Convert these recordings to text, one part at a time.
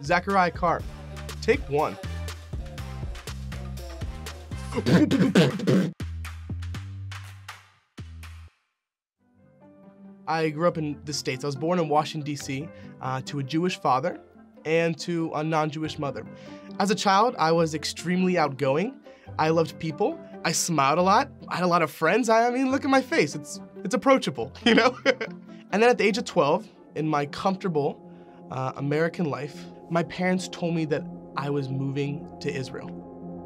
Zachariah Carr, take one. I grew up in the States. I was born in Washington, D.C., to a Jewish father and to a non-Jewish mother. As a child, I was extremely outgoing. I loved people. I smiled a lot. I had a lot of friends. I mean, look at my face. It's approachable, you know? And then at the age of 12, in my comfortable American life, my parents told me that I was moving to Israel.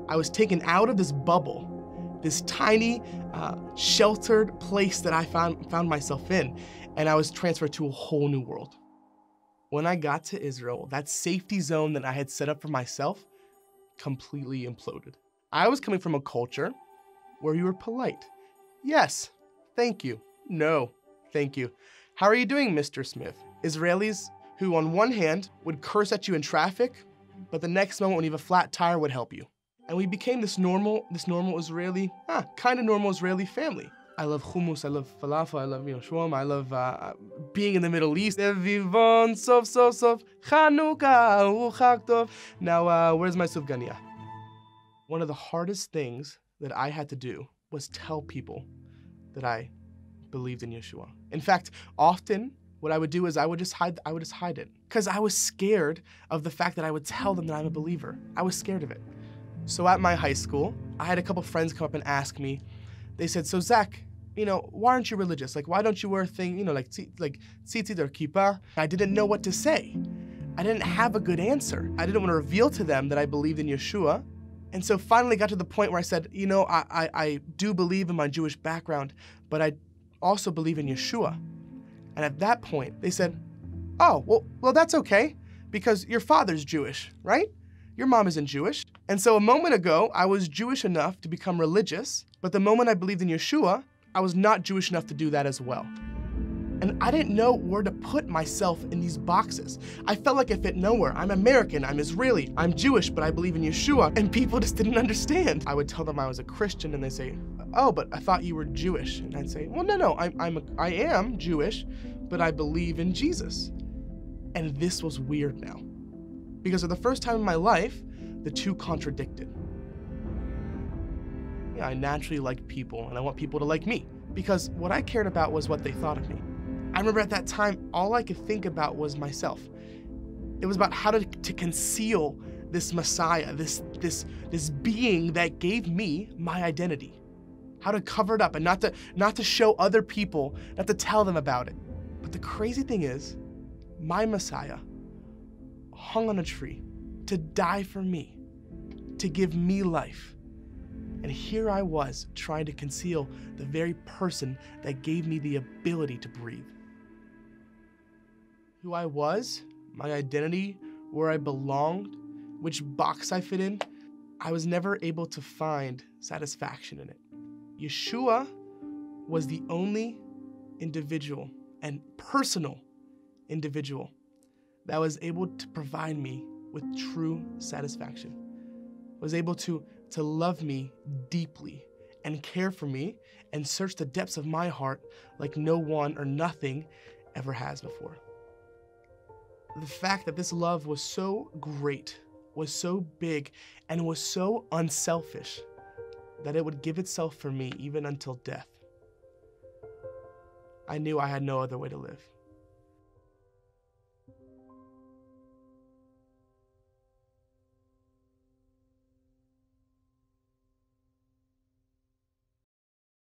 I was taken out of this bubble, this tiny, sheltered place that I found myself in, and I was transferred to a whole new world. When I got to Israel, that safety zone that I had set up for myself completely imploded. I was coming from a culture where you were polite. Yes, thank you. No, thank you. How are you doing, Mr. Smith? Israelis who on one hand would curse at you in traffic, but the next moment when you have a flat tire would help you. And we became this normal Israeli, kind of normal Israeli family. I love hummus, I love falafel, I love shawarma, I love being in the Middle East. Now, where's my sufganiya? One of the hardest things that I had to do was tell people that I believed in Yeshua. In fact, often what I would do is I would just hide it. Because I was scared of the fact that I would tell them that I'm a believer. I was scared of it. So at my high school, I had a couple friends come up and ask me, they said, so Zach, why aren't you religious? Like, why don't you wear a thing, like tzitzit or kippah? I didn't know what to say. I didn't have a good answer. I didn't want to reveal to them that I believed in Yeshua. And so finally got to the point where I said, I do believe in my Jewish background, but I also believe in Yeshua. And at that point, they said, oh, well, that's okay, because your father's Jewish, right? Your mom isn't Jewish. And so a moment ago, I was Jewish enough to become religious, but the moment I believed in Yeshua, I was not Jewish enough to do that as well. And I didn't know where to put myself in these boxes. I felt like I fit nowhere. I'm American, I'm Israeli, I'm Jewish, but I believe in Yeshua, and people just didn't understand. I would tell them I was a Christian, and they say, oh, but I thought you were Jewish. And I'd say, well, no, I am Jewish, but I believe in Jesus. And this was weird now, because for the first time in my life, the two contradicted. Yeah, I naturally like people, and I want people to like me, because what I cared about was what they thought of me. I remember at that time, all I could think about was myself. It was about how to conceal this Messiah, this being that gave me my identity. How to cover it up and not to show other people, not to tell them about it. But the crazy thing is, my Messiah hung on a tree to die for me, to give me life. And here I was trying to conceal the very person that gave me the ability to breathe. Who I was, my identity, where I belonged, which box I fit in, I was never able to find satisfaction in it. Yeshua was the only individual and personal individual that was able to provide me with true satisfaction, was able to love me deeply and care for me and search the depths of my heart like no one or nothing ever has before. The fact that this love was so great, was so big, and was so unselfish that it would give itself for me even until death. I knew I had no other way to live.